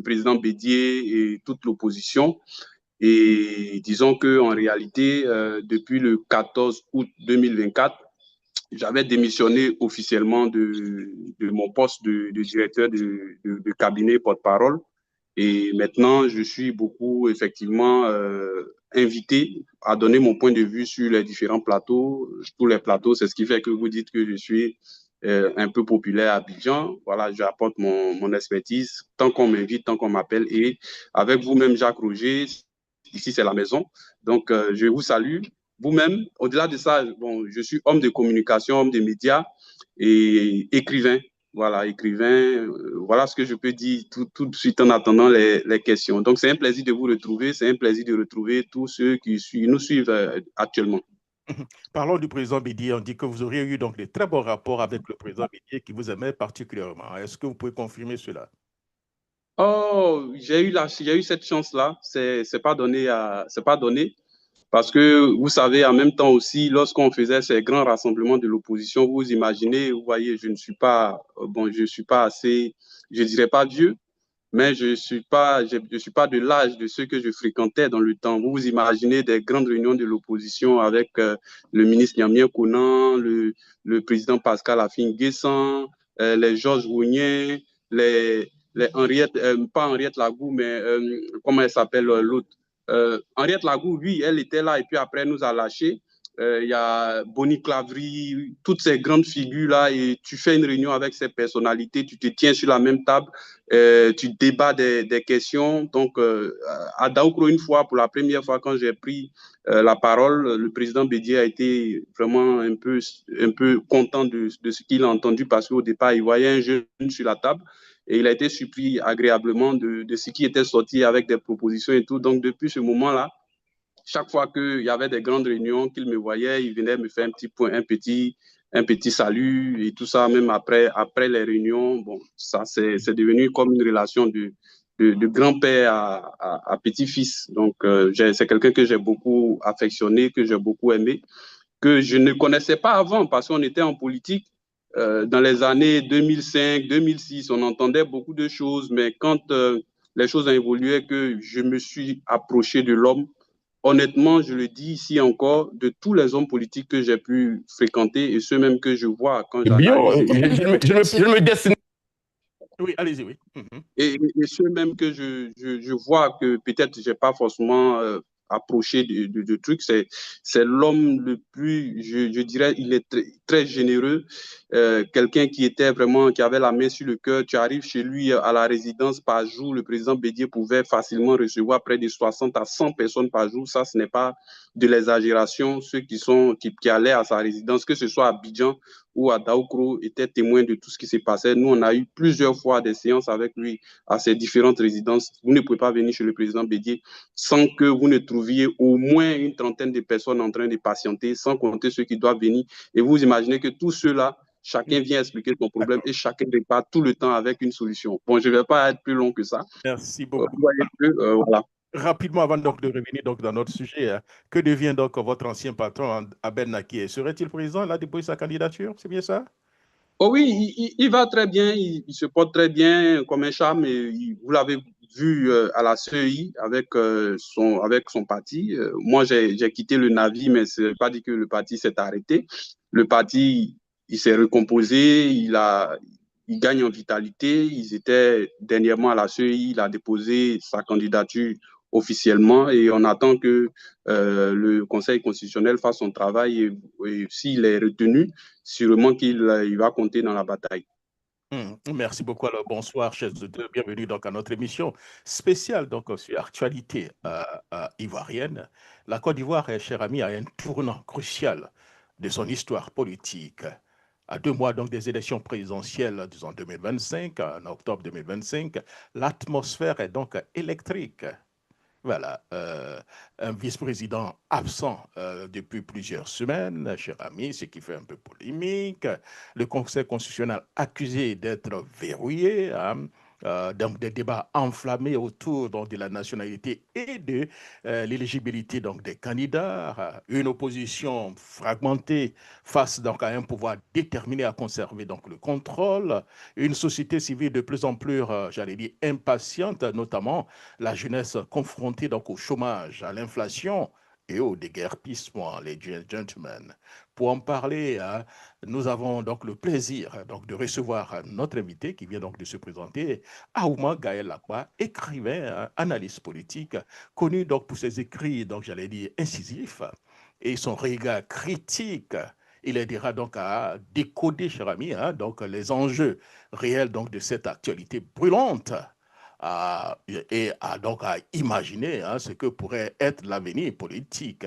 le président Bédier et toute l'opposition. Et disons qu'en réalité, depuis le 14 août 2024, j'avais démissionné officiellement de mon poste de directeur de cabinet porte-parole. Et maintenant, je suis beaucoup effectivement invité à donner mon point de vue sur les différents plateaux, tous les plateaux. C'est ce qui fait que vous dites que je suis un peu populaire à Abidjan. Voilà, j'apporte mon expertise tant qu'on m'invite, tant qu'on m'appelle. Et avec vous-même, Jacques Roger, ici c'est la maison. Donc, je vous salue. Vous-même, au-delà de ça, bon, je suis homme de communication, homme de médias et écrivain. Voilà, écrivain. Voilà ce que je peux dire tout de suite en attendant les questions. Donc, c'est un plaisir de vous retrouver. C'est un plaisir de retrouver tous ceux qui nous suivent actuellement. Parlons du président Bédier. On dit que vous auriez eu donc des très bons rapports avec le président Bédier qui vous aimait particulièrement. Est-ce que vous pouvez confirmer cela? Oh, j'ai eu cette chance-là. C'est pas donné c'est pas donné. Parce que vous savez, en même temps aussi, lorsqu'on faisait ces grands rassemblements de l'opposition, vous imaginez, vous voyez, je ne suis pas, bon, je suis pas assez, je dirais pas vieux, mais je suis pas de l'âge de ceux que je fréquentais dans le temps. Vous vous imaginez des grandes réunions de l'opposition avec le ministre Niamien Konan, le président Pascal Afin-Guessan, les Georges Rougnet, les Henriette, pas Henriette Lagou, mais comment elle s'appelle l'autre? Henriette Lagou, oui, elle était là et puis après elle nous a lâchés. Il y a Bonnie Clavry, toutes ces grandes figures-là, et tu fais une réunion avec ces personnalités, tu te tiens sur la même table, tu débats des questions. Donc, à Daoukro, une fois, pour la première fois, quand j'ai pris la parole, le président Bédier a été vraiment un peu content de ce qu'il a entendu parce qu'au départ, il voyait un jeune sur la table et il a été surpris agréablement de ce qui était sorti avec des propositions et tout. Donc, depuis ce moment-là, chaque fois qu'il y avait des grandes réunions, qu'il me voyait, il venait me faire un petit point, un petit salut et tout ça, même après les réunions. Bon, ça, c'est devenu comme une relation de grand-père à petit-fils. Donc, c'est quelqu'un que j'ai beaucoup affectionné, que j'ai beaucoup aimé, que je ne connaissais pas avant parce qu'on était en politique. Dans les années 2005, 2006, on entendait beaucoup de choses, mais quand les choses ont évolué, que je me suis approché de l'homme, honnêtement, je le dis ici encore, de tous les hommes politiques que j'ai pu fréquenter et ceux même que je vois quand Bien, j'analyse. je me destine. Oui, allez-y, oui. Et ceux même que je vois que peut-être j'ai pas forcément approché de trucs, c'est l'homme le plus, je dirais, il est très généreux, quelqu'un qui était vraiment, qui avait la main sur le cœur. Tu arrives chez lui à la résidence par jour, le président Bédier pouvait facilement recevoir près de 60 à 100 personnes par jour. Ça, ce n'est pas de l'exagération. Ceux qui allaient à sa résidence, que ce soit à Abidjan ou à Daoukro, étaient témoins de tout ce qui s'est passé. Nous, on a eu plusieurs fois des séances avec lui à ces différentes résidences. Vous ne pouvez pas venir chez le président Bédier sans que vous ne trouviez au moins une trentaine de personnes en train de patienter, sans compter ceux qui doivent venir. Et vous imaginez que tous ceux-là, chacun vient expliquer son problème et chacun répare tout le temps avec une solution. Bon, je ne vais pas être plus long que ça. Merci beaucoup. Vous voyez que, voilà. Rapidement, avant donc de revenir donc dans notre sujet, que devient donc votre ancien patron, Abel Nakié? Serait-il président là depuis sa candidature? C'est bien ça? Oh oui, il va très bien, il se porte très bien comme un charme. Et vous l'avez vu à la CEI avec son parti. Moi, j'ai quitté le navire, mais ce n'est pas dit que le parti s'est arrêté. Le parti, il s'est recomposé, il gagne en vitalité. Ils étaient dernièrement à la CEI, il a déposé sa candidature officiellement et on attend que le Conseil constitutionnel fasse son travail et s'il est retenu, sûrement qu'il il va compter dans la bataille. Merci beaucoup. Alors, bonsoir, chers auditeurs. Bienvenue donc à notre émission spéciale donc sur l'actualité ivoirienne. La Côte d'Ivoire, cher ami, a un tournant crucial de son histoire politique. À 2 mois donc des élections présidentielles, disons 2025, en octobre 2025, l'atmosphère est donc électrique. Voilà, un vice-président absent depuis plusieurs semaines, cher ami, ce qui fait un peu polémique. Le Conseil constitutionnel accusé d'être verrouillé, hein, donc des débats enflammés autour donc, de la nationalité et de l'éligibilité donc, des candidats, une opposition fragmentée face donc, à un pouvoir déterminé à conserver donc, le contrôle, une société civile de plus en plus, j'allais dire, impatiente, notamment la jeunesse confrontée donc, au chômage, à l'inflation et au déguerpissement, les gentlemen. Pour en parler, nous avons donc le plaisir donc, de recevoir notre invité qui vient donc de se présenter, Aouma Gaël Lakwa, écrivain, analyste politique, connu donc pour ses écrits, donc j'allais dire incisifs, et son regard critique. Il aidera donc à décoder, cher ami, donc les enjeux réels donc de cette actualité brûlante et donc à imaginer ce que pourrait être l'avenir politique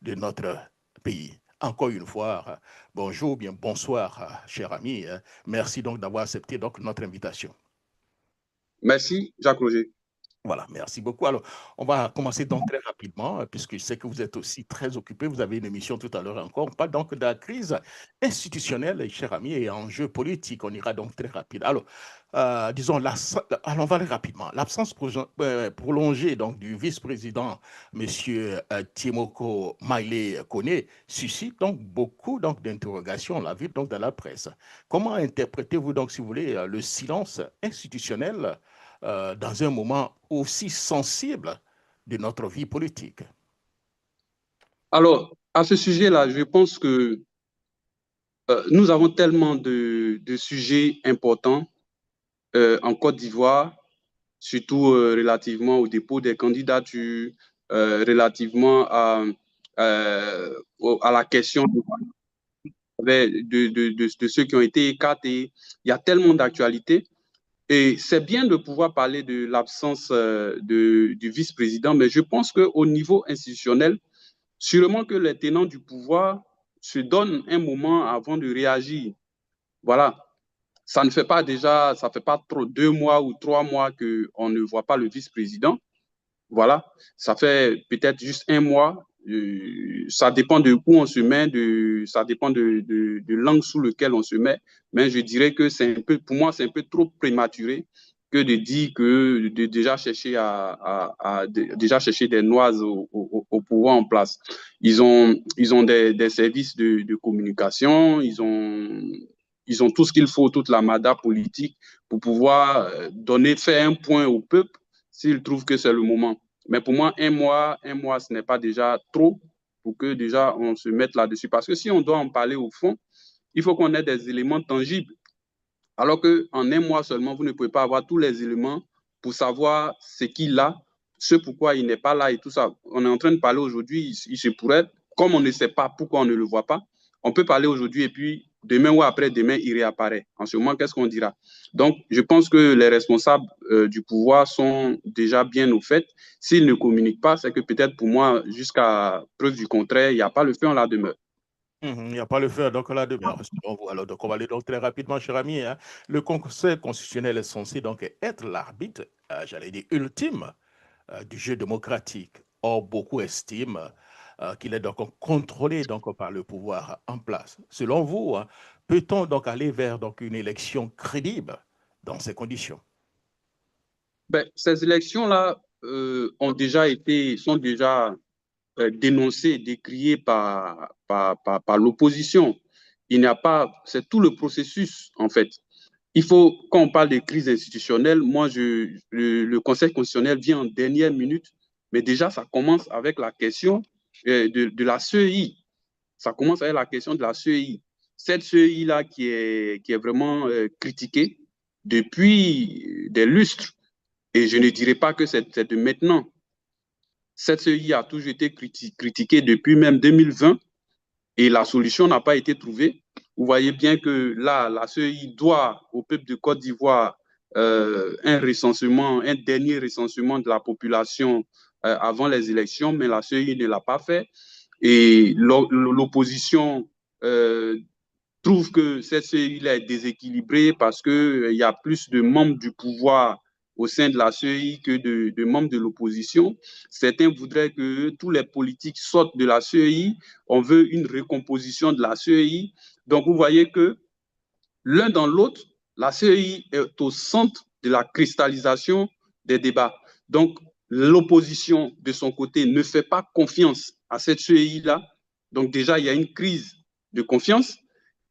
de notre pays. Encore une fois, bonjour, bien bonsoir, cher ami. Merci donc d'avoir accepté donc notre invitation. Merci, Jacques Roger. Voilà, merci beaucoup. Alors, on va commencer donc très rapidement, puisque je sais que vous êtes aussi très occupé. Vous avez une émission tout à l'heure encore. On parle donc de la crise institutionnelle, cher ami, et enjeux politiques. On ira donc très rapide. Alors, disons, on va aller rapidement. L'absence prolongée donc, du vice-président, M. Timoko Maile Kone, suscite donc beaucoup donc, d'interrogations, on l'a vu donc dans la presse. Comment interprétez-vous donc, si vous voulez, le silence institutionnel dans un moment aussi sensible de notre vie politique? Alors, à ce sujet-là, je pense que nous avons tellement de sujets importants en Côte d'Ivoire, surtout relativement au dépôt des candidatures, relativement à la question de ceux qui ont été écartés. Il y a tellement d'actualités. Et c'est bien de pouvoir parler de l'absence du vice-président, mais je pense qu'au niveau institutionnel, sûrement que les tenants du pouvoir se donnent un moment avant de réagir. Voilà. Ça ne fait pas déjà, ça fait pas trop 2 mois ou 3 mois qu'on ne voit pas le vice-président. Voilà. Ça fait peut-être juste 1 mois. Ça dépend de où on se met, ça dépend de l'angle sous lequel on se met. Mais je dirais que c'est un peu, pour moi, c'est un peu trop prématuré que de dire que de déjà chercher déjà chercher des noises au pouvoir en place. Ils ont des services de communication, ils ont tout ce qu'il faut, toute la mada politique pour pouvoir faire un point au peuple s'ils trouvent que c'est le moment. Mais pour moi, 1 mois, ce n'est pas déjà trop pour que déjà on se mette là-dessus. Parce que si on doit en parler au fond, il faut qu'on ait des éléments tangibles. Alors qu'en 1 mois seulement, vous ne pouvez pas avoir tous les éléments pour savoir ce qu'il a, ce pourquoi il n'est pas là et tout ça. On est en train de parler aujourd'hui, il se pourrait, comme on ne sait pas pourquoi on ne le voit pas, on peut parler aujourd'hui et puis demain ou après-demain, il réapparaît. En ce moment, qu'est-ce qu'on dira? Donc, je pense que les responsables du pouvoir sont déjà bien au fait. S'ils ne communiquent pas, c'est que peut-être pour moi, jusqu'à preuve du contraire, il n'y a pas le feu en la demeure. Il n'y a pas le feu, donc la demeure. Alors, donc on va aller donc très rapidement, cher ami. Le Conseil constitutionnel est censé donc être l'arbitre, j'allais dire ultime, du jeu démocratique. Or, beaucoup estiment qu'il est donc contrôlé donc par le pouvoir en place. Selon vous, peut-on donc aller vers donc une élection crédible dans ces conditions? Ces élections-là sont déjà dénoncées, décriées par l'opposition. Il n'y a pas, c'est tout le processus en fait. Il faut, quand on parle de crise institutionnelle, moi, le Conseil constitutionnel vient en dernière minute, mais déjà, ça commence avec la question de la CEI. Ça commence avec la question de la CEI. Cette CEI-là qui est vraiment critiquée depuis des lustres. Et je ne dirais pas que c'est de maintenant. Cette CEI a toujours été critiquée depuis même 2020 et la solution n'a pas été trouvée. Vous voyez bien que là, la CEI doit au peuple de Côte d'Ivoire un dernier recensement de la population avant les élections, mais la CEI ne l'a pas fait. Et l'opposition trouve que cette CEI est déséquilibrée parce qu'il y a plus de membres du pouvoir au sein de la CEI que de membres de l'opposition. Certains voudraient que tous les politiques sortent de la CEI. On veut une recomposition de la CEI. Donc, vous voyez que l'un dans l'autre, la CEI est au centre de la cristallisation des débats. Donc, l'opposition, de son côté, ne fait pas confiance à cette CEI-là. Donc, déjà, il y a une crise de confiance.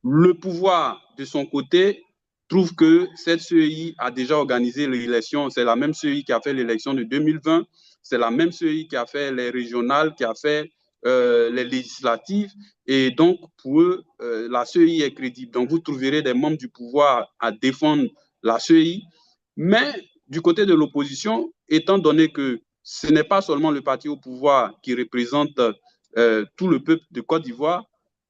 Le pouvoir, de son côté, trouve que cette CEI a déjà organisé l'élection. C'est la même CEI qui a fait l'élection de 2020. C'est la même CEI qui a fait les régionales, qui a fait les législatives. Et donc, pour eux, la CEI est crédible. Donc, vous trouverez des membres du pouvoir à défendre la CEI. Mais du côté de l'opposition, étant donné que ce n'est pas seulement le parti au pouvoir qui représente tout le peuple de Côte d'Ivoire,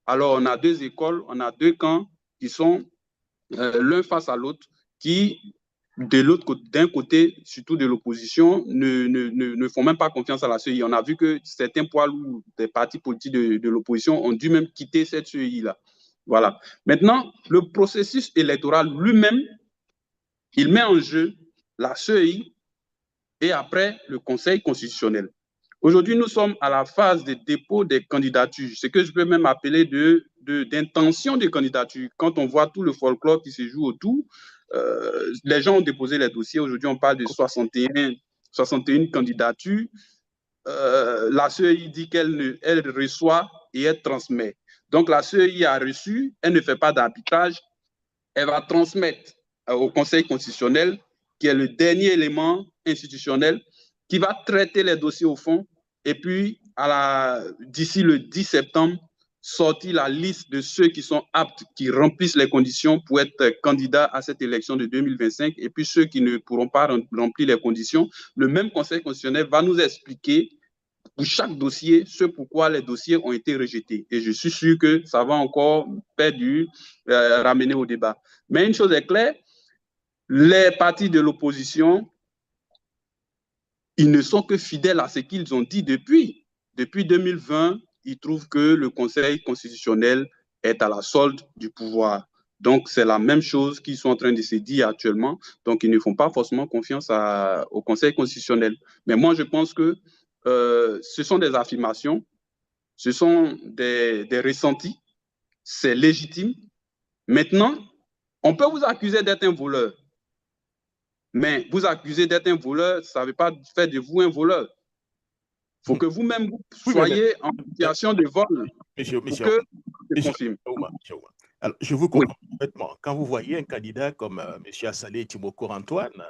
alors on a deux écoles, on a deux camps qui sont l'un face à l'autre, qui, d'un côté, surtout de l'opposition, ne font même pas confiance à la CEI. On a vu que certains poids lourds des partis politiques de l'opposition ont dû même quitter cette CEI-là. Voilà. Maintenant, le processus électoral lui-même, il met en jeu la CEI et après le Conseil constitutionnel. Aujourd'hui, nous sommes à la phase de dépôt des candidatures, ce que je peux même appeler d'intention de candidature. Quand on voit tout le folklore qui se joue autour, les gens ont déposé les dossiers. Aujourd'hui, on parle de 61 candidatures. La CEI dit qu'elle reçoit et elle transmet. Donc, la CEI a reçu, elle ne fait pas d'arbitrage, elle va transmettre au Conseil constitutionnel, qui est le dernier élément institutionnel, qui va traiter les dossiers au fond, et puis d'ici le 10 septembre, sortir la liste de ceux qui sont aptes, qui remplissent les conditions pour être candidats à cette élection de 2025, et puis ceux qui ne pourront pas remplir les conditions. Le même Conseil constitutionnel va nous expliquer pour chaque dossier ce pourquoi les dossiers ont été rejetés. Et je suis sûr que ça va encore ramener au débat. Mais une chose est claire, les partis de l'opposition, ils ne sont que fidèles à ce qu'ils ont dit depuis. Depuis 2020, ils trouvent que le Conseil constitutionnel est à la solde du pouvoir. Donc, c'est la même chose qu'ils sont en train de se dire actuellement. Donc, ils ne font pas forcément confiance au Conseil constitutionnel. Mais moi, je pense que ce sont des affirmations, ce sont des ressentis, c'est légitime. Maintenant, on peut vous accuser d'être un voleur, mais vous accuser d'être un voleur, ça ne veut pas faire de vous un voleur. Il faut que vous-même soyez en situation de vol monsieur, pour que je confirme. Alors, je vous comprends complètement. Quand vous voyez un candidat comme M. Assalé Timoko Antoine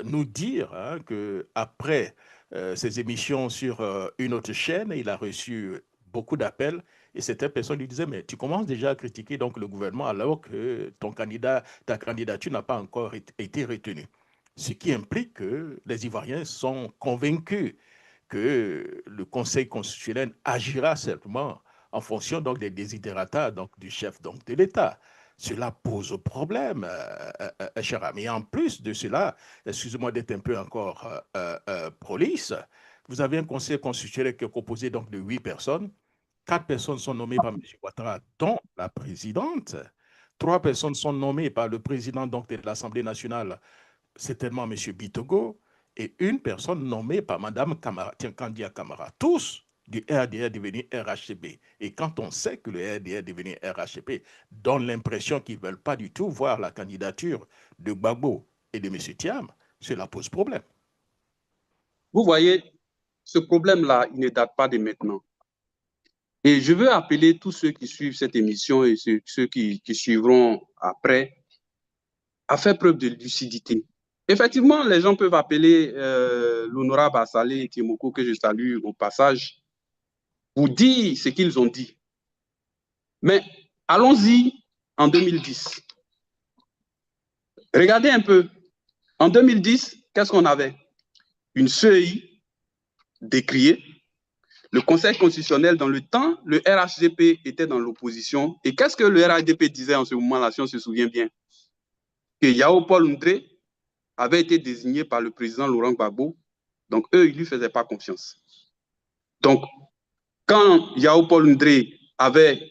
nous dire qu'après ses émissions sur une autre chaîne, il a reçu beaucoup d'appels et certaines personnes lui disaient « Mais tu commences déjà à critiquer donc, le gouvernement alors que ta candidature n'a pas encore été retenue. » Ce qui implique que les Ivoiriens sont convaincus que le Conseil constitutionnel agira certainement en fonction donc, des desiderata du chef donc, de l'État. Cela pose problème, cher ami. En plus de cela, excusez-moi d'être un peu encore prolixe, vous avez un Conseil constitutionnel qui est composé donc, de 8 personnes. 4 personnes sont nommées par M. Ouattara, dont la présidente. 3 personnes sont nommées par le président donc, de l'Assemblée nationale, certainement M. Bitogo, et une personne nommée par Mme Kandia Kamara. Tous du RDR devenu RHCP. Et quand on sait que le RDR devenu RHCP donne l'impression qu'ils ne veulent pas du tout voir la candidature de Gbagbo et de M. Thiam, cela pose problème. Vous voyez, ce problème-là, il ne date pas de maintenant. Et je veux appeler tous ceux qui suivent cette émission et ceux qui suivront après à faire preuve de lucidité. Effectivement, les gens peuvent appeler l'honorable Assalé Timoko, que je salue au passage, pour dire ce qu'ils ont dit. Mais allons-y en 2010. Regardez un peu. En 2010, qu'est-ce qu'on avait? Une CEI décriée. Le Conseil constitutionnel, dans le temps, le RHDP était dans l'opposition. Et qu'est-ce que le RHDP disait en ce moment-là, si on se souvient bien? Que Yao Paul Ndré avait été désigné par le président Laurent Gbagbo. Donc, eux, ils ne lui faisaient pas confiance. Donc, quand Yao Paul Ndré avait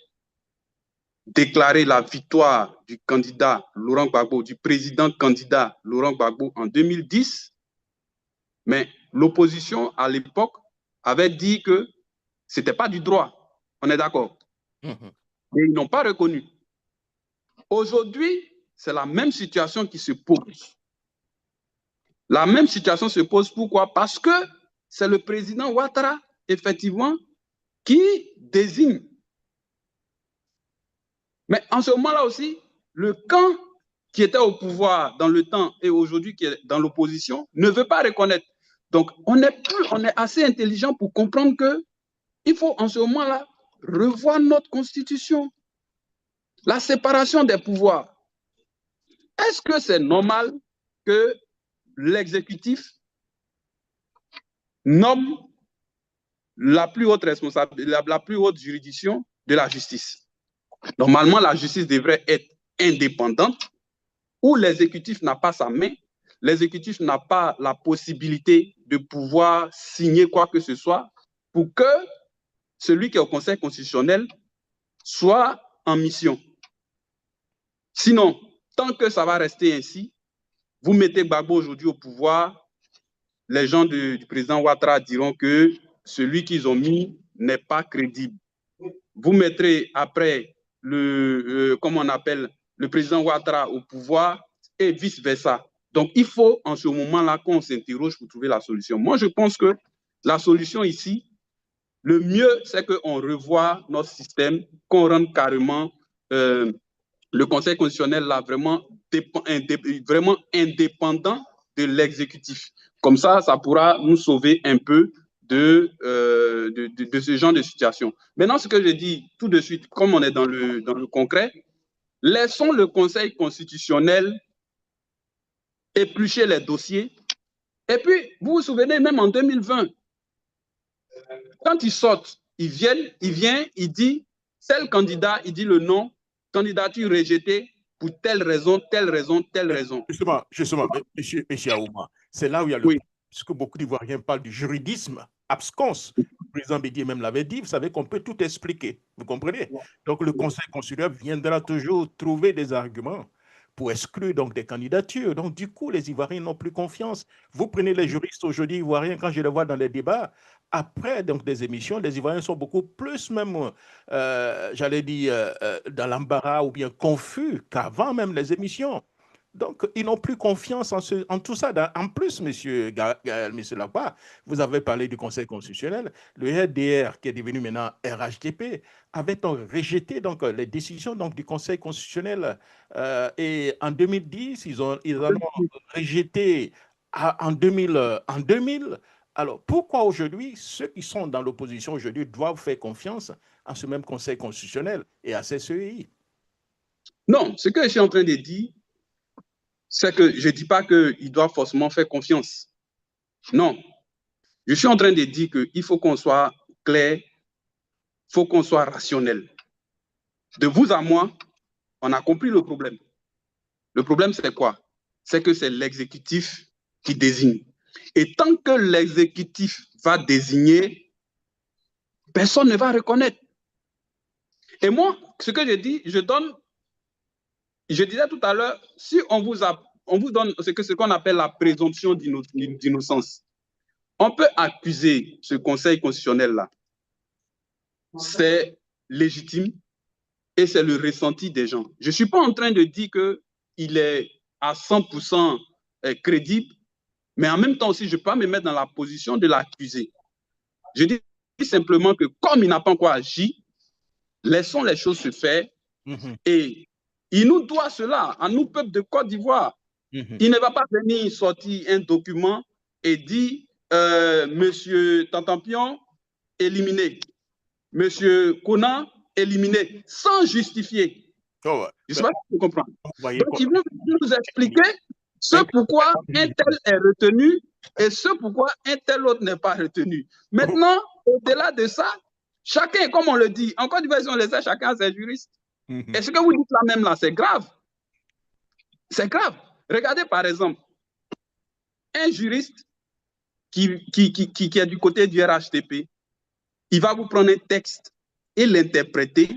déclaré la victoire du candidat Laurent Gbagbo, du président candidat Laurent Gbagbo en 2010, mais l'opposition à l'époque avait dit que ce n'était pas du droit. On est d'accord? Et ils n'ont pas reconnu. Aujourd'hui, c'est la même situation qui se pose. La même situation se pose. Pourquoi? Parce que c'est le président Ouattara, effectivement, qui désigne. Mais en ce moment-là aussi, le camp qui était au pouvoir dans le temps et aujourd'hui qui est dans l'opposition ne veut pas reconnaître. Donc, on est assez intelligent pour comprendre qu'il faut en ce moment-là revoir notre constitution. La séparation des pouvoirs. Est-ce que c'est normal que l'exécutif nomme la plus haute responsabilité, la plus haute juridiction de la justice? Normalement, la justice devrait être indépendante, où l'exécutif n'a pas sa main, l'exécutif n'a pas la possibilité de pouvoir signer quoi que ce soit pour que celui qui est au Conseil constitutionnel soit en mission. Sinon, tant que ça va rester ainsi, vous mettez Gbagbo aujourd'hui au pouvoir, les gens du président Ouattara diront que celui qu'ils ont mis n'est pas crédible. Vous mettrez après le président Ouattara au pouvoir et vice-versa. Donc, il faut en ce moment-là qu'on s'interroge pour trouver la solution. Moi, je pense que la solution ici, le mieux, c'est qu'on revoie notre système, qu'on rende carrément le Conseil constitutionnel là vraiment indépendant de l'exécutif. Comme ça, ça pourra nous sauver un peu de ce genre de situation. Maintenant, ce que je dis tout de suite, comme on est dans le concret, laissons le Conseil constitutionnel éplucher les dossiers. Et puis, vous vous souvenez, même en 2020, quand ils sortent, il vient, il dit, tel candidat, il dit le nom, candidature rejetée pour telle raison, telle raison, telle raison. Justement, monsieur Aouma, c'est là où il y a le problème, puisque beaucoup d'Ivoiriens parlent du juridisme absconce. Le président Bédié même l'avait dit, vous savez qu'on peut tout expliquer, vous comprenez? Donc le Conseil constitutionnel viendra toujours trouver des arguments pour exclure donc des candidatures. Donc du coup, les Ivoiriens n'ont plus confiance. Vous prenez les juristes aujourd'hui ivoiriens, quand je les vois dans les débats, après donc des émissions, les Ivoiriens sont beaucoup plus même, j'allais dire, dans l'embarras ou bien confus qu'avant même les émissions. Donc, ils n'ont plus confiance en tout ça. En plus, monsieur Lacroix, vous avez parlé du Conseil constitutionnel. Le RDR, qui est devenu maintenant RHDP, avait donc rejeté donc, les décisions donc, du Conseil constitutionnel. Et en 2010, ils ont rejeté en 2000. Alors, pourquoi aujourd'hui, ceux qui sont dans l'opposition aujourd'hui doivent faire confiance à ce même Conseil constitutionnel et à ces CEI? Non, ce que je suis en train de dire, c'est que je ne dis pas qu'ils doivent forcément faire confiance. Non. Je suis en train de dire qu'il faut qu'on soit clair, il faut qu'on soit rationnel. De vous à moi, on a compris le problème. Le problème, c'est quoi? C'est que c'est l'exécutif qui désigne. Et tant que l'exécutif va désigner, personne ne va reconnaître. Et moi, ce que je dis, je disais tout à l'heure, si on vous donne ce qu'on appelle la présomption d'innocence, on peut accuser ce Conseil constitutionnel-là. C'est légitime et c'est le ressenti des gens. Je ne suis pas en train de dire qu'il est à 100% crédible, mais en même temps aussi, je ne peux pas me mettre dans la position de l'accuser. Je dis simplement que comme il n'a pas encore agi, laissons les choses se faire et il nous doit cela, à nous, peuple de Côte d'Ivoire. Il ne va pas venir sortir un document et dire Monsieur Tantampion, éliminé. Monsieur Konan, éliminé, sans justifier. Oh, je ne sais pas si vous comprenez. Donc, ils vont nous expliquer ce pourquoi un tel est retenu et ce pourquoi un tel autre n'est pas retenu. Maintenant, au-delà de ça, chacun, comme on le dit, en Côte d'Ivoire, on les a, chacun a ses juristes. Et ce que vous dites là même là, c'est grave. C'est grave. Regardez par exemple, un juriste qui est du côté du RHDP, il va vous prendre un texte et l'interpréter.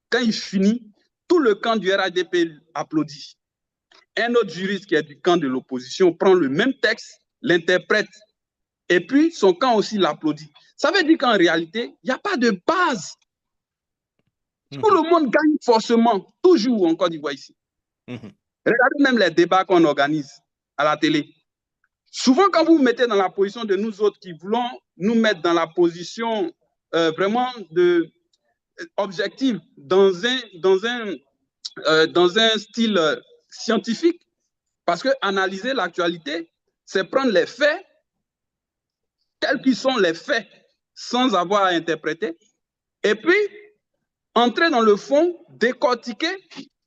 Quand il finit, tout le camp du RHDP applaudit. Un autre juriste qui est du camp de l'opposition prend le même texte, l'interprète, et puis son camp aussi l'applaudit. Ça veut dire qu'en réalité, il n'y a pas de base. Tout le monde gagne forcément, toujours en Côte d'Ivoire ici. Regardez même les débats qu'on organise à la télé. Souvent, quand vous vous mettez dans la position de nous autres qui voulons nous mettre dans la position vraiment objective, dans un style scientifique, parce que analyser l'actualité, c'est prendre les faits, tels qu'ils sont les faits, sans avoir à interpréter, et puis entrer dans le fond, décortiquer,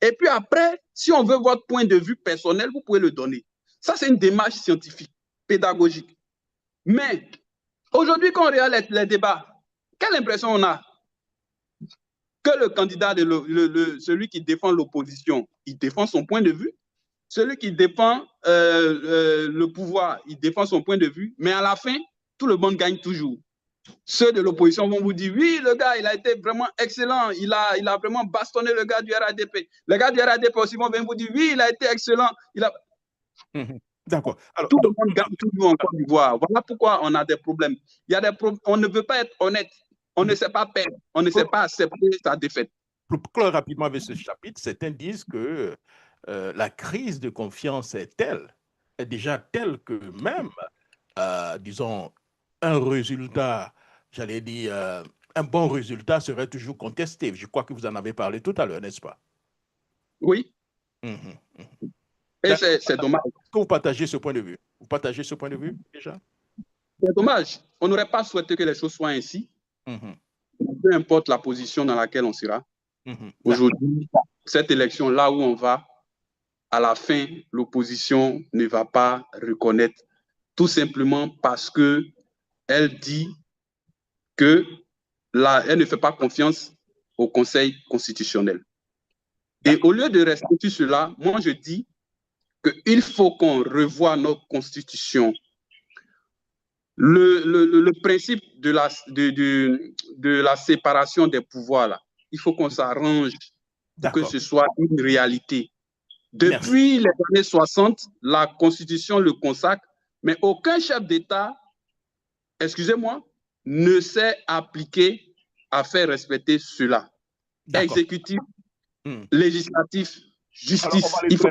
et puis après, si on veut votre point de vue personnel, vous pouvez le donner. Ça, c'est une démarche scientifique, pédagogique. Mais aujourd'hui, quand on regarde les débats, quelle impression on a? Que le candidat, celui qui défend l'opposition, il défend son point de vue. Celui qui défend le pouvoir, il défend son point de vue. Mais à la fin, tout le monde gagne toujours. Ceux de l'opposition vont vous dire, oui, le gars, il a été vraiment excellent. Il a vraiment bastonné le gars du RADP. Le gars du RADP aussi vont vous dire, oui, il a été excellent. D'accord. Tout le monde gagne toujours en Côte d'Ivoire. Voilà pourquoi on a des problèmes. On ne veut pas être honnête. On ne sait pas perdre. On ne sait pas accepter sa défaite. Pour clore rapidement avec ce chapitre, certains disent que la crise de confiance est déjà telle que même, disons, un résultat, j'allais dire, un bon résultat serait toujours contesté. Je crois que vous en avez parlé tout à l'heure, n'est-ce pas? Oui. Et c'est dommage. Est-ce que vous partagez ce point de vue? Vous partagez ce point de vue déjà? C'est dommage. On n'aurait pas souhaité que les choses soient ainsi. Peu importe la position dans laquelle on sera. Aujourd'hui, cette élection, là où on va, à la fin, l'opposition ne va pas reconnaître, tout simplement parce qu'elle dit qu'elle ne fait pas confiance au Conseil constitutionnel. Et au lieu de rester sur cela, moi je dis qu'il faut qu'on revoie notre constitution. Le principe de la séparation des pouvoirs, là, il faut qu'on s'arrange pour que ce soit une réalité. Depuis les années 60, la Constitution le consacre, mais aucun chef d'État, excusez-moi, ne s'est appliqué à faire respecter cela. Exécutif, législatif, justice. Il faut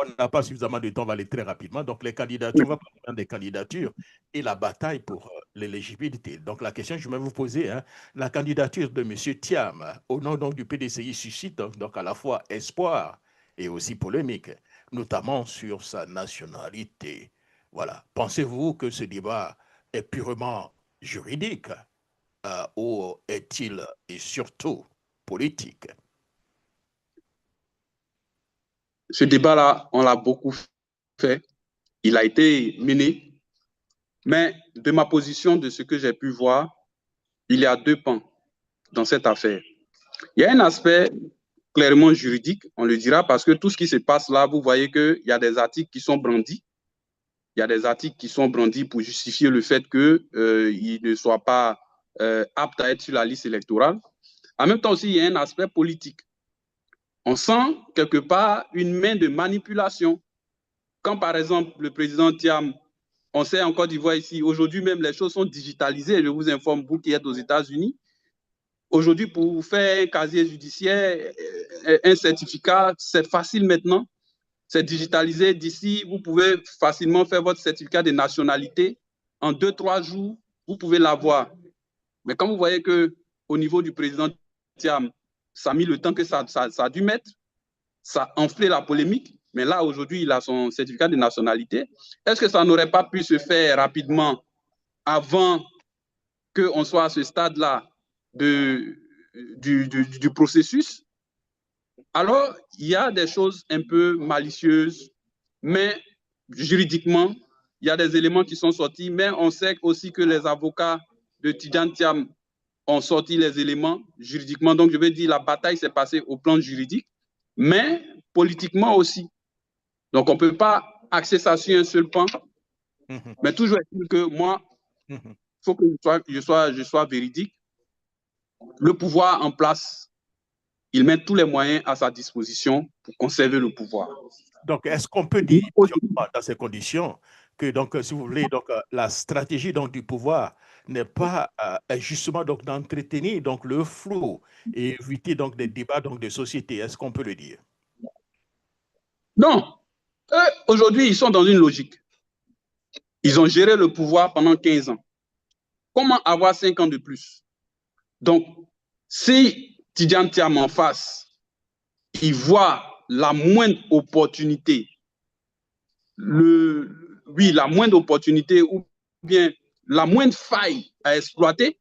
on n'a pas suffisamment de temps, on va aller très rapidement. Donc, les candidatures, on va parler des candidatures et la bataille pour l'éligibilité. Donc, la question que je vais vous poser, la candidature de M. Thiam, au nom donc, du PDCI, suscite donc à la fois espoir et aussi polémique, notamment sur sa nationalité. Voilà. Pensez-vous que ce débat est purement juridique ou est-il et surtout politique? Ce débat-là, on l'a beaucoup fait. Il a été mené. Mais de ma position, de ce que j'ai pu voir, il y a deux pans dans cette affaire. Il y a un aspect clairement juridique, on le dira, parce que tout ce qui se passe là, vous voyez qu'il y a des articles qui sont brandis. Il y a des articles qui sont brandis pour justifier le fait qu'il ne soit pas apte à être sur la liste électorale. En même temps aussi, il y a un aspect politique. On sent quelque part une main de manipulation. Quand par exemple le président Thiam, on sait en Côte d'Ivoire ici, aujourd'hui même les choses sont digitalisées, je vous informe, vous qui êtes aux États-Unis. Aujourd'hui, pour faire un casier judiciaire, un certificat, c'est facile maintenant. C'est digitalisé. D'ici, vous pouvez facilement faire votre certificat de nationalité. En 2-3 jours, vous pouvez l'avoir. Mais quand vous voyez qu'au niveau du président Thiam, ça a mis le temps que ça a dû mettre, ça a enflé la polémique. Mais là, aujourd'hui, il a son certificat de nationalité. Est-ce que ça n'aurait pas pu se faire rapidement avant qu'on soit à ce stade-là du processus? Alors, il y a des choses un peu malicieuses, mais juridiquement, il y a des éléments qui sont sortis, mais on sait aussi que les avocats de Tidjane Thiam ont sorti les éléments juridiquement. Donc, je veux dire, la bataille s'est passée au plan juridique, mais politiquement aussi. Donc, on ne peut pas axer ça sur un seul pan. Mais toujours est-il que moi, il faut que je sois véridique. Le pouvoir en place, il met tous les moyens à sa disposition pour conserver le pouvoir. Donc, est-ce qu'on peut dire dans ces conditions que, donc, si vous voulez, donc, la stratégie donc, du pouvoir n'est pas justement d'entretenir donc, le flou et éviter donc, des débats donc, de société? Est-ce qu'on peut le dire? Non. Eux, aujourd'hui, ils sont dans une logique. Ils ont géré le pouvoir pendant 15 ans. Comment avoir 5 ans de plus? Donc, si Tidjane Thiam en face, il voit la moindre opportunité, la moindre opportunité ou bien la moindre faille à exploiter,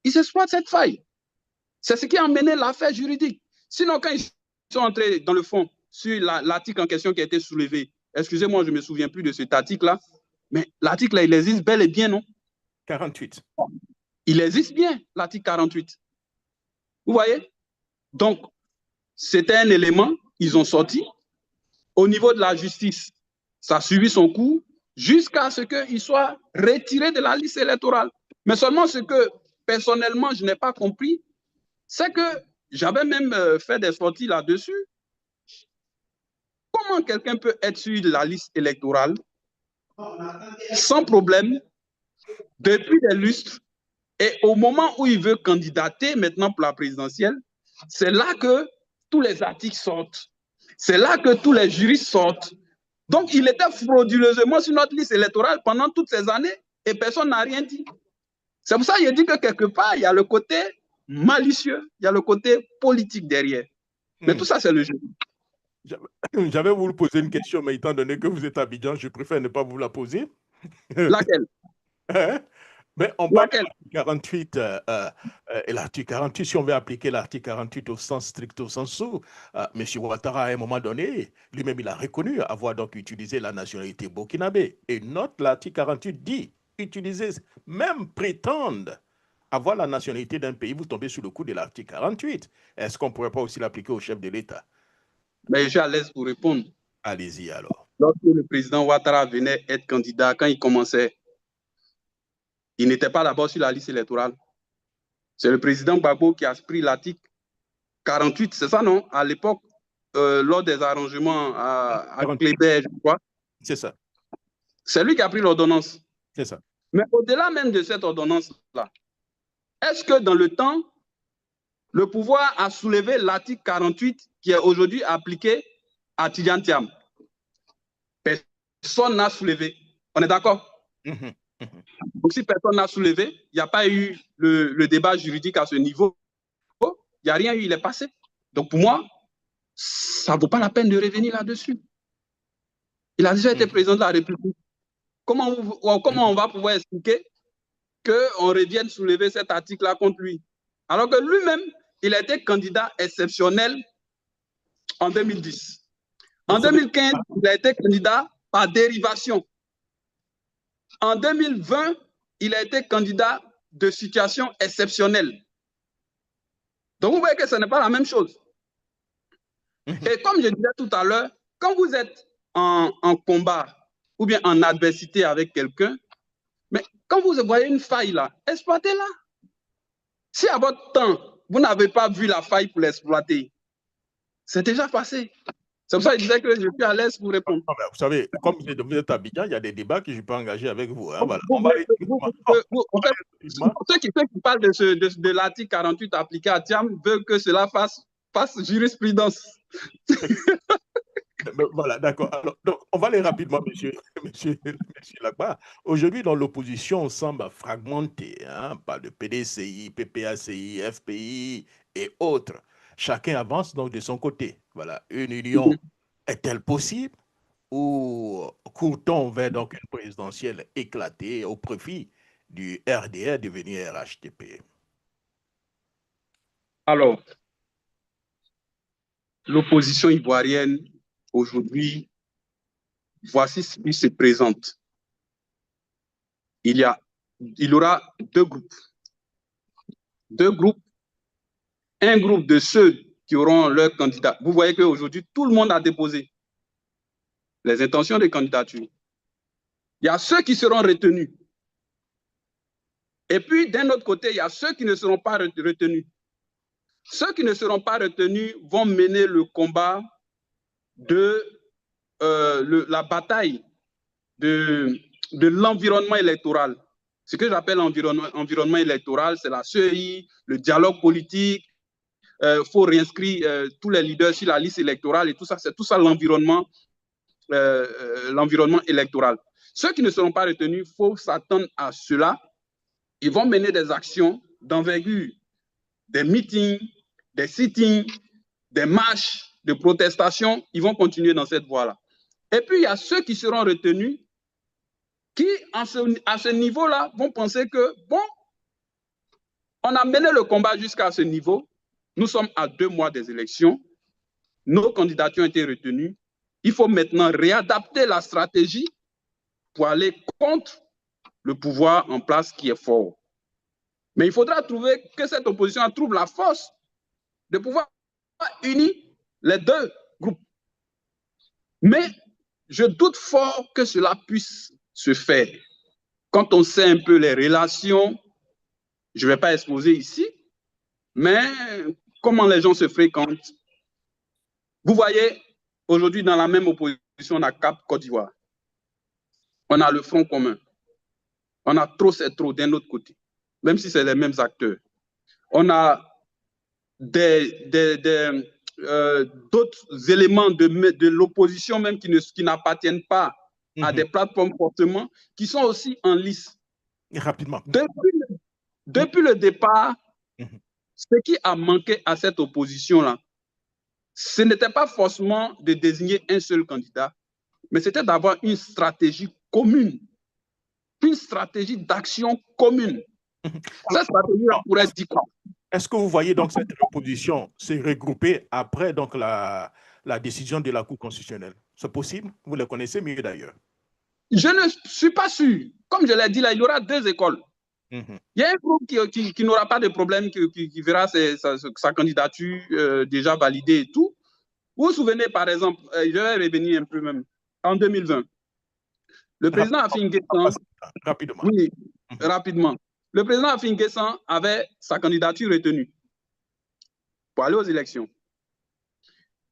ils exploitent cette faille. C'est ce qui a amené l'affaire juridique. Sinon, quand ils sont entrés dans le fond sur l'article en question qui a été soulevé, excusez-moi, je ne me souviens plus de cet article-là, mais l'article-là, il existe bel et bien, non? 48. Il existe bien, l'article 48. Vous voyez? Donc, c'était un élément, ils ont sorti. Au niveau de la justice, ça a suivi son cours jusqu'à ce qu'il soit retiré de la liste électorale. Mais seulement ce que, personnellement, je n'ai pas compris, c'est que j'avais même fait des sorties là-dessus. Comment quelqu'un peut être sur la liste électorale sans problème depuis des lustres et au moment où il veut candidater maintenant pour la présidentielle, c'est là que tous les articles sortent. C'est là que tous les juristes sortent. Donc, il était frauduleusement sur notre liste électorale pendant toutes ces années et personne n'a rien dit. C'est pour ça que je dis que quelque part, il y a le côté malicieux, il y a le côté politique derrière. Mais tout ça, c'est le jeu. J'avais voulu poser une question, mais étant donné que vous êtes à Abidjan, je préfère ne pas vous la poser. Laquelle? Mais on parle de l'article 48 et l'article 48, si on veut appliquer l'article 48 au sens stricto sensu, M. Ouattara, à un moment donné, lui-même, il a reconnu avoir donc utilisé la nationalité burkinabé. Et note, l'article 48 dit, utiliser, même prétendre avoir la nationalité d'un pays, vous tombez sous le coup de l'article 48. Est-ce qu'on ne pourrait pas aussi l'appliquer au chef de l'État? Mais je suis à l'aise pour répondre. Allez-y alors. Lorsque le président Ouattara venait être candidat, quand il commençait, il n'était pas d'abord sur la liste électorale. C'est le président Gbagbo qui a pris l'article 48, c'est ça, non? À l'époque, lors des arrangements à Kléber, je crois. C'est ça. C'est lui qui a pris l'ordonnance. C'est ça. Mais au-delà même de cette ordonnance-là, est-ce que dans le temps, le pouvoir a soulevé l'article 48 qui est aujourd'hui appliqué à Tidjane Thiam? Personne n'a soulevé. On est d'accord? Donc, si personne n'a soulevé, il n'y a pas eu le débat juridique à ce niveau. Il n'y a rien eu, il est passé. Donc, pour moi, ça ne vaut pas la peine de revenir là-dessus. Il a déjà été président de la République. Comment on va pouvoir expliquer qu'on revienne soulever cet article-là contre lui? Alors que lui-même, il a été candidat exceptionnel en 2010. En 2015, il a été candidat par dérivation. En 2020, il a été candidat de situation exceptionnelle. Donc, vous voyez que ce n'est pas la même chose. Et comme je disais tout à l'heure, quand vous êtes en combat ou bien en adversité avec quelqu'un, mais quand vous voyez une faille là, exploitez-la. Si à votre temps, vous n'avez pas vu la faille pour l'exploiter, c'est déjà passé. C'est pour ça que je disais que je suis à l'aise pour répondre. Vous savez, comme vous êtes à Abidjan, il y a des débats que je peux engager avec vous. Hein, voilà. Ceux qui parlent de l'article 48 appliqué à Thiam veulent que cela fasse jurisprudence. Voilà, d'accord. Alors, donc, on va aller rapidement, monsieur Lagba. Aujourd'hui, dans l'opposition, on semble fragmenté, hein, par le PDCI, PPACI, FPI et autres. Chacun avance donc de son côté. Voilà, une union est-elle possible ou court-on vers donc une présidentielle éclatée au profit du RDR devenu RHDP? Alors, l'opposition ivoirienne, aujourd'hui, voici ce qui se présente. Il y aura deux groupes. Deux groupes. Un groupe de ceux qui auront leur candidat. Vous voyez qu'aujourd'hui, tout le monde a déposé les intentions de candidature. Il y a ceux qui seront retenus. Et puis, d'un autre côté, il y a ceux qui ne seront pas retenus. Ceux qui ne seront pas retenus vont mener le combat de la bataille de l'environnement électoral. Ce que j'appelle environnement électoral, c'est la CEI, le dialogue politique. Il faut réinscrire tous les leaders sur la liste électorale et tout ça. C'est tout ça l'environnement l'environnement électoral. Ceux qui ne seront pas retenus, il faut s'attendre à cela. Ils vont mener des actions d'envergure, des meetings, des sittings, des marches, de protestation. Ils vont continuer dans cette voie-là. Et puis, il y a ceux qui seront retenus qui, à ce niveau-là, vont penser que, bon, on a mené le combat jusqu'à ce niveau. Nous sommes à 2 mois des élections. Nos candidatures ont été retenues. Il faut maintenant réadapter la stratégie pour aller contre le pouvoir en place qui est fort. Mais il faudra trouver que cette opposition trouve la force de pouvoir unir les 2 groupes. Mais je doute fort que cela puisse se faire. Quand on sait un peu les relations, je ne vais pas exposer ici, mais comment les gens se fréquentent. Vous voyez, aujourd'hui, dans la même opposition, on a Cap Côte d'Ivoire. On a le Front commun. On a Trop c'est trop d'un autre côté, même si c'est les mêmes acteurs. On a d'autres éléments de l'opposition même qui n'appartiennent pas à des plateformes fortement, qui sont aussi en lice. Rapidement. Depuis le départ, ce qui a manqué à cette opposition-là, ce n'était pas forcément de désigner un seul candidat, mais c'était d'avoir une stratégie commune, une stratégie d'action commune. Cette stratégie-là pourrait dire quoi? Est-ce que vous voyez donc cette opposition se regrouper après donc la décision de la Cour constitutionnelle? C'est possible? Vous le connaissez mieux d'ailleurs. Je ne suis pas sûr. Comme je l'ai dit là, il y aura 2 écoles. Il y a un groupe qui n'aura pas de problème, qui verra sa candidature déjà validée et tout. Vous vous souvenez, par exemple, je vais revenir un peu même, en 2020, le président Afin Guessan, rapidement. Oui, rapidement. Le président Afin Guessan avait sa candidature retenue pour aller aux élections.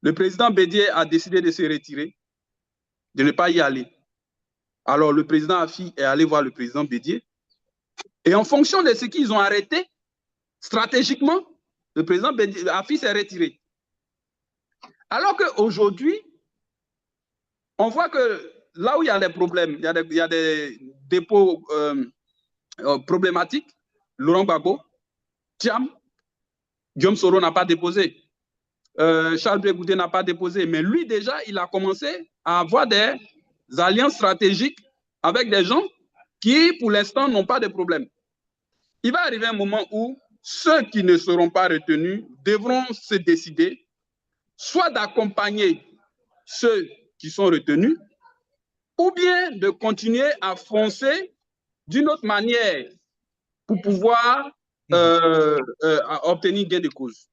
Le président Bédié a décidé de se retirer, de ne pas y aller. Alors, le président Afi est allé voir le président Bédié. Et en fonction de ce qu'ils ont arrêté, stratégiquement, le président Afi s'est retiré. Alors qu'aujourd'hui, on voit que là où il y a des problèmes, il y a des dépôts problématiques, Laurent Gbagbo, Thiam, Guillaume Soro n'a pas déposé. Charles Blé-Goudé n'a pas déposé. Mais lui, déjà, il a commencé à avoir des alliances stratégiques avec des gens qui, pour l'instant, n'ont pas de problème. Il va arriver un moment où ceux qui ne seront pas retenus devront se décider soit d'accompagner ceux qui sont retenus ou bien de continuer à foncer d'une autre manière pour pouvoir obtenir gain de cause.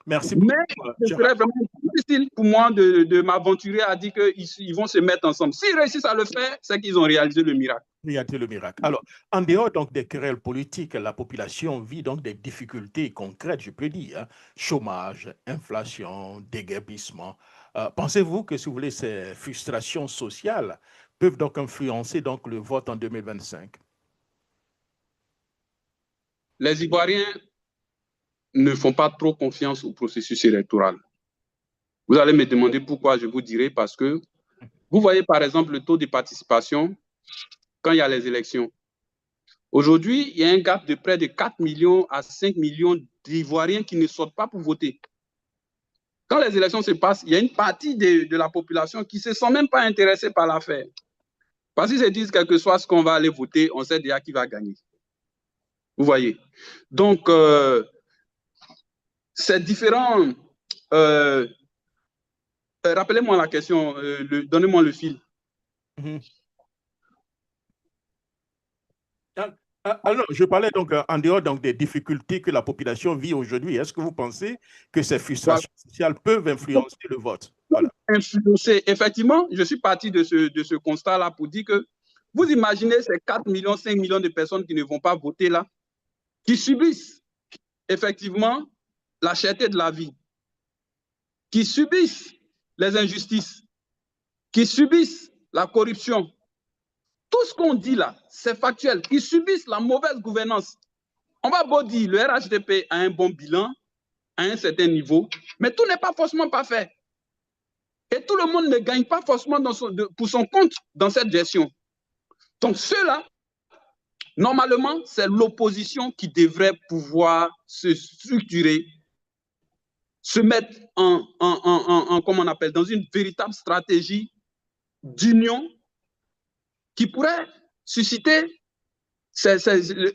Merci beaucoup. Mais ce serait vraiment difficile pour moi de m'aventurer à dire qu'ils vont se mettre ensemble. S'ils réussissent à le faire, c'est qu'ils ont réalisé le miracle. Réalisé le miracle. Alors, en dehors donc des querelles politiques, la population vit donc des difficultés concrètes, je peux dire, hein. Chômage, inflation, déguerpissement. Pensez-vous que, si vous voulez, ces frustrations sociales peuvent donc influencer donc le vote en 2025? Les Ivoiriens ne font pas trop confiance au processus électoral. Vous allez me demander pourquoi, je vous dirai, parce que vous voyez par exemple le taux de participation quand il y a les élections. Aujourd'hui, il y a un gap de près de 4 millions à 5 millions d'Ivoiriens qui ne sortent pas pour voter. Quand les élections se passent, il y a une partie de la population qui ne se sent même pas intéressée par l'affaire. Parce qu'ils se disent, quel que soit ce qu'on va aller voter, on sait déjà qui va gagner. Vous voyez. Donc, c'est différent. Rappelez-moi la question, donnez-moi le fil. Alors, je parlais donc en dehors donc, des difficultés que la population vit aujourd'hui. Est-ce que vous pensez que ces frustrations sociales peuvent influencer le vote? Voilà. Influencer, effectivement, je suis parti de ce constat-là pour dire que vous imaginez ces 4 millions, 5 millions de personnes qui ne vont pas voter là, qui subissent effectivement la cherté de la vie, qui subissent les injustices, qui subissent la corruption. Tout ce qu'on dit là, c'est factuel. Ils subissent la mauvaise gouvernance. On va beau dire, le RHDP a un bon bilan, à un certain niveau, mais tout n'est pas forcément parfait. Et tout le monde ne gagne pas forcément pour son compte dans cette gestion. Donc ceux-là, normalement, c'est l'opposition qui devrait pouvoir se structurer, se mettre comment on appelle, dans une véritable stratégie d'union qui pourrait susciter,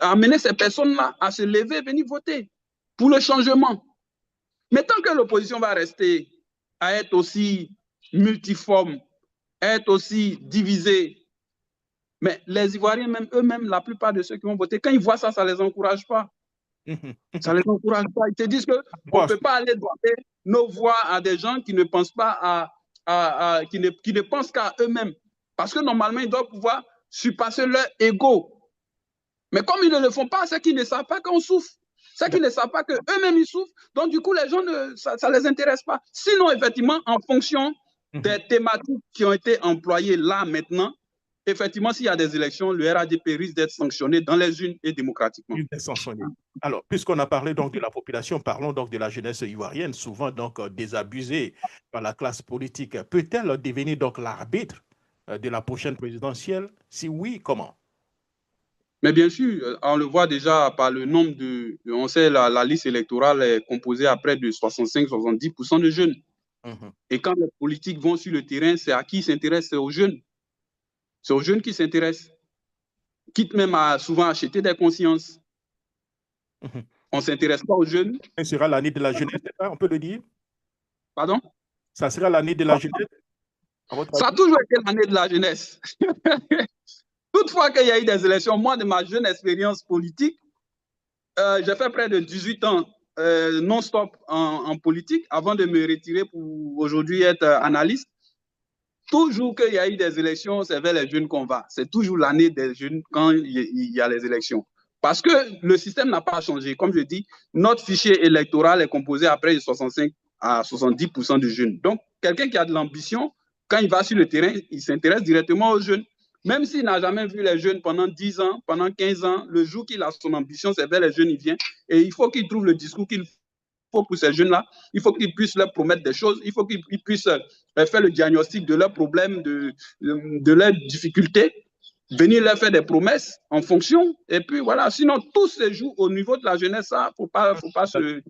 amener ces personnes-là à se lever et venir voter pour le changement. Mais tant que l'opposition va rester à être aussi multiforme, être aussi divisée, mais les Ivoiriens, même eux-mêmes, la plupart de ceux qui vont voter, quand ils voient ça, ça ne les encourage pas. Ça ne les encourage pas. Ils se disent qu'on ne peut pas aller donner nos voix à des gens qui ne pensent pas qui ne pensent qu'à eux-mêmes. Parce que normalement, ils doivent pouvoir surpasser leur ego. Mais comme ils ne le font pas, c'est qu'ils ne savent pas qu'on souffre. C'est qu'ils ne savent pas qu'eux-mêmes, ils souffrent. Donc, du coup, les gens, ça ne les intéresse pas. Sinon, effectivement, en fonction des thématiques qui ont été employées là, maintenant, effectivement, s'il y a des élections, le RADP risque d'être sanctionné dans les urnes et démocratiquement. Alors, puisqu'on a parlé donc de la population, parlons donc de la jeunesse ivoirienne, souvent donc désabusée par la classe politique. Peut-elle devenir donc l'arbitre de la prochaine présidentielle? Si oui, comment? Mais bien sûr, on le voit déjà par le nombre de... On sait la liste électorale est composée à près de 65-70% de jeunes. Et quand les politiques vont sur le terrain, c'est à qui ils s'intéressent? C'est aux jeunes. C'est aux jeunes qui s'intéressent. Quitte même à souvent acheter des consciences. On ne s'intéresse pas aux jeunes. Ce sera l'année de la jeunesse, on peut le dire? Pardon? Ça sera l'année de la jeunesse? Ça a toujours été l'année de la jeunesse. Toutefois qu'il y a eu des élections, moi, de ma jeune expérience politique, j'ai fait près de 18 ans non-stop en politique avant de me retirer pour aujourd'hui être analyste. Toujours qu'il y a eu des élections, c'est vers les jeunes qu'on va. C'est toujours l'année des jeunes quand il y a les élections. Parce que le système n'a pas changé. Comme je dis, notre fichier électoral est composé à près de 65 à 70% de jeunes. Donc, quelqu'un qui a de l'ambition, quand il va sur le terrain, il s'intéresse directement aux jeunes. Même s'il n'a jamais vu les jeunes pendant 10 ans, pendant 15 ans, le jour qu'il a son ambition, c'est vers les jeunes, il vient. Et il faut qu'il trouve le discours qu'il faut pour ces jeunes-là. Il faut qu'il puisse leur promettre des choses. Il faut qu'il puisse faire le diagnostic de leurs problèmes, de leurs difficultés, venir leur faire des promesses en fonction. Et puis voilà, sinon, tout se joue au niveau de la jeunesse. Ça, faut pas se...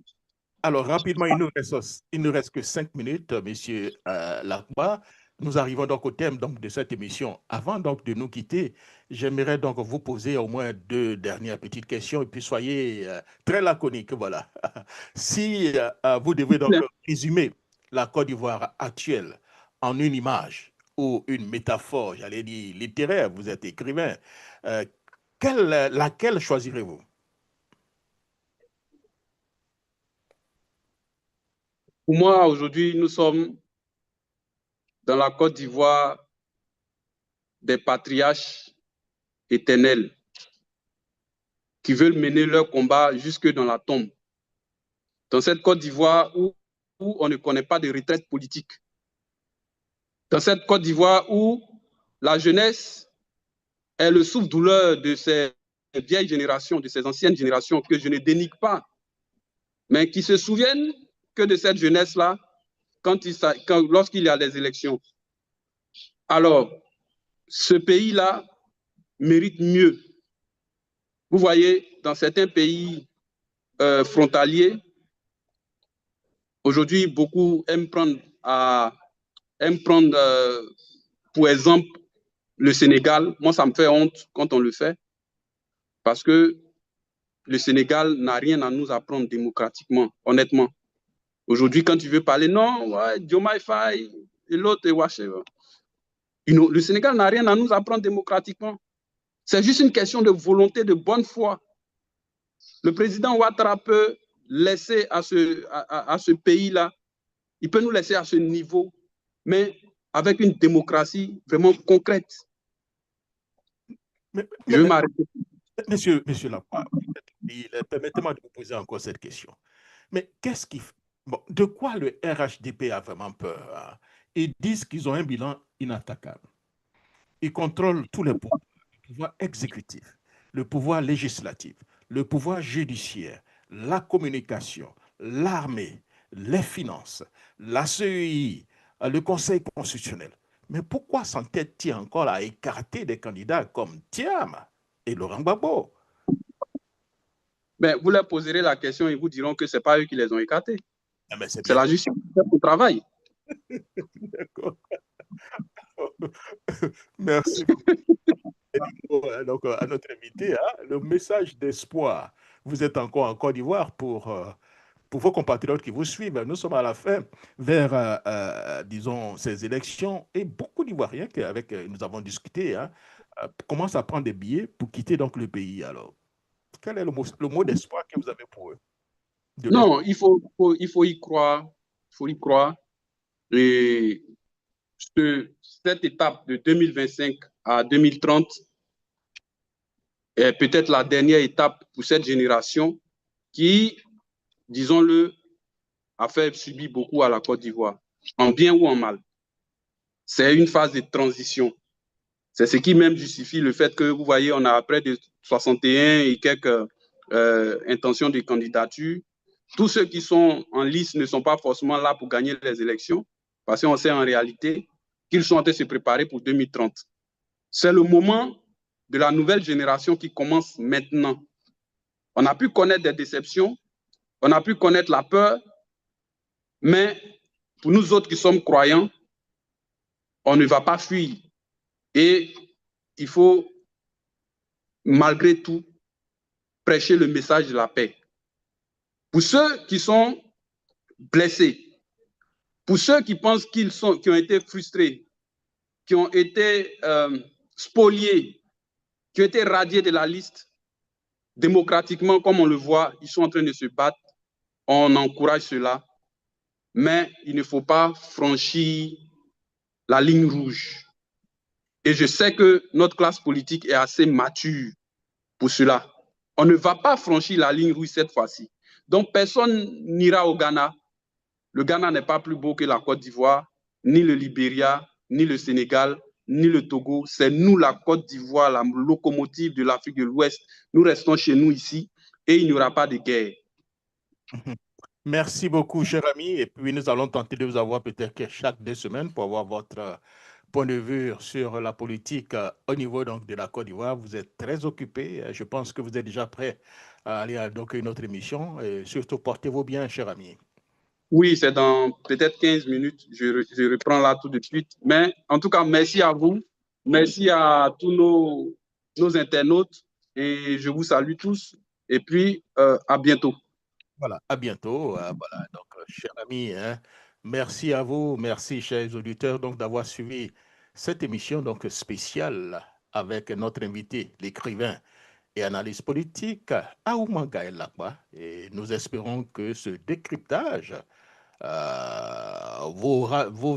Alors, rapidement, il ne reste que 5 minutes, monsieur Lakba. Nous arrivons donc au thème donc, de cette émission. Avant donc de nous quitter, j'aimerais donc vous poser au moins 2 dernières petites questions et puis soyez très laconique. Voilà. Si vous devez donc résumer la Côte d'Ivoire actuelle en une image ou une métaphore, j'allais dire littéraire, vous êtes écrivain, laquelle choisirez-vous? Pour moi, aujourd'hui, nous sommes dans la Côte d'Ivoire des patriarches éternels qui veulent mener leur combat jusque dans la tombe. Dans cette Côte d'Ivoire où on ne connaît pas de retraite politique. Dans cette Côte d'Ivoire où la jeunesse est le souffle-douleur de ces vieilles générations, de ces anciennes générations que je ne dénigre pas, mais qui se souviennent que de cette jeunesse-là lorsqu'il y a des élections. Alors, ce pays-là mérite mieux. Vous voyez, dans certains pays frontaliers, aujourd'hui, beaucoup aiment prendre pour exemple le Sénégal. Moi, ça me fait honte quand on le fait, parce que le Sénégal n'a rien à nous apprendre démocratiquement, honnêtement. Aujourd'hui, quand tu veux parler, non, ouais, Diomaye Faye et l'autre, le Sénégal n'a rien à nous apprendre démocratiquement. C'est juste une question de volonté, de bonne foi. Le président Ouattara peut laisser à ce pays-là, il peut nous laisser à ce niveau, mais avec une démocratie vraiment concrète. Je vais m'arrêter. Monsieur Lakba, permettez-moi de vous poser encore cette question. Mais qu'est-ce qui... Bon, de quoi le RHDP a vraiment peur? Hein? Ils disent qu'ils ont un bilan inattaquable. Ils contrôlent tous les pouvoirs. Le pouvoir exécutif, le pouvoir législatif, le pouvoir judiciaire, la communication, l'armée, les finances, la CEI, le Conseil constitutionnel. Mais pourquoi s'entête-t-il encore à écarter des candidats comme Thiam et Laurent Gbagbo? Ben, vous leur poserez la question et vous diront que ce n'est pas eux qui les ont écartés. Ah, mais c'est C'est bien. la justice qui fait son travail. D'accord. Merci. Donc, à notre invité, hein, le message d'espoir. Vous êtes encore en Côte d'Ivoire pour vos compatriotes qui vous suivent. Nous sommes à la fin vers, disons, ces élections et beaucoup d'Ivoiriens avec nous avons discuté hein, commencent à prendre des billets pour quitter donc le pays. Alors, quel est le mot d'espoir que vous avez pour eux? Non, il faut y croire. Il faut y croire. Et cette étape de 2025 à 2030 est peut-être la dernière étape pour cette génération qui, disons-le, a fait subir beaucoup à la Côte d'Ivoire, en bien ou en mal. C'est une phase de transition. C'est ce qui même justifie le fait que, vous voyez, on a près de 61 et quelques intentions de candidature. Tous ceux qui sont en liste ne sont pas forcément là pour gagner les élections, parce qu'on sait en réalité qu'ils sont en train de se préparer pour 2030. C'est le moment de la nouvelle génération qui commence maintenant. On a pu connaître des déceptions, on a pu connaître la peur, mais pour nous autres qui sommes croyants, on ne va pas fuir. Et il faut, malgré tout, prêcher le message de la paix. Pour ceux qui sont blessés, pour ceux qui pensent qui ont été frustrés, qui ont été spoliés, qui ont été radiés de la liste, démocratiquement, comme on le voit, ils sont en train de se battre. On encourage cela, mais il ne faut pas franchir la ligne rouge. Et je sais que notre classe politique est assez mature pour cela. On ne va pas franchir la ligne rouge cette fois-ci. Donc, personne n'ira au Ghana. Le Ghana n'est pas plus beau que la Côte d'Ivoire, ni le Libéria, ni le Sénégal, ni le Togo. C'est nous, la Côte d'Ivoire, la locomotive de l'Afrique de l'Ouest. Nous restons chez nous ici et il n'y aura pas de guerre. Merci beaucoup, cher ami. Et puis, nous allons tenter de vous avoir peut-être chaque 2 semaines pour avoir votre point de vue sur la politique au niveau donc, de la Côte d'Ivoire. Vous êtes très occupé. Je pense que vous êtes déjà prêt à aller à donc, une autre émission. Et surtout, portez-vous bien, cher ami. Oui, c'est dans peut-être 15 minutes. Je reprends là tout de suite. Mais en tout cas, merci à vous. Merci à tous nos internautes. Et je vous salue tous. Et puis, à bientôt. Voilà, à bientôt. Voilà, donc, cher ami, hein, merci à vous, merci, chers auditeurs, donc d'avoir suivi cette émission donc spéciale avec notre invité, l'écrivain et analyste politique, Aouma Gaël Lakba. Et nous espérons que ce décryptage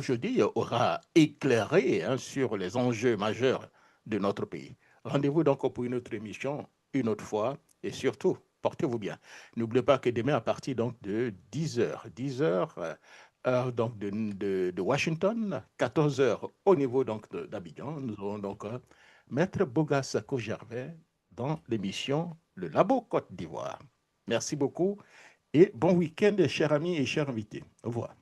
jeudi aura éclairé hein, sur les enjeux majeurs de notre pays. Rendez-vous donc pour une autre émission, une autre fois, et surtout, portez-vous bien. N'oubliez pas que demain, à partir donc, de 10h, heure donc de Washington, 14h au niveau d'Abidjan, nous aurons donc Maître Bogas Sako-Gervais dans l'émission Le Labo Côte d'Ivoire. Merci beaucoup et bon week-end, chers amis et chers invités. Au revoir.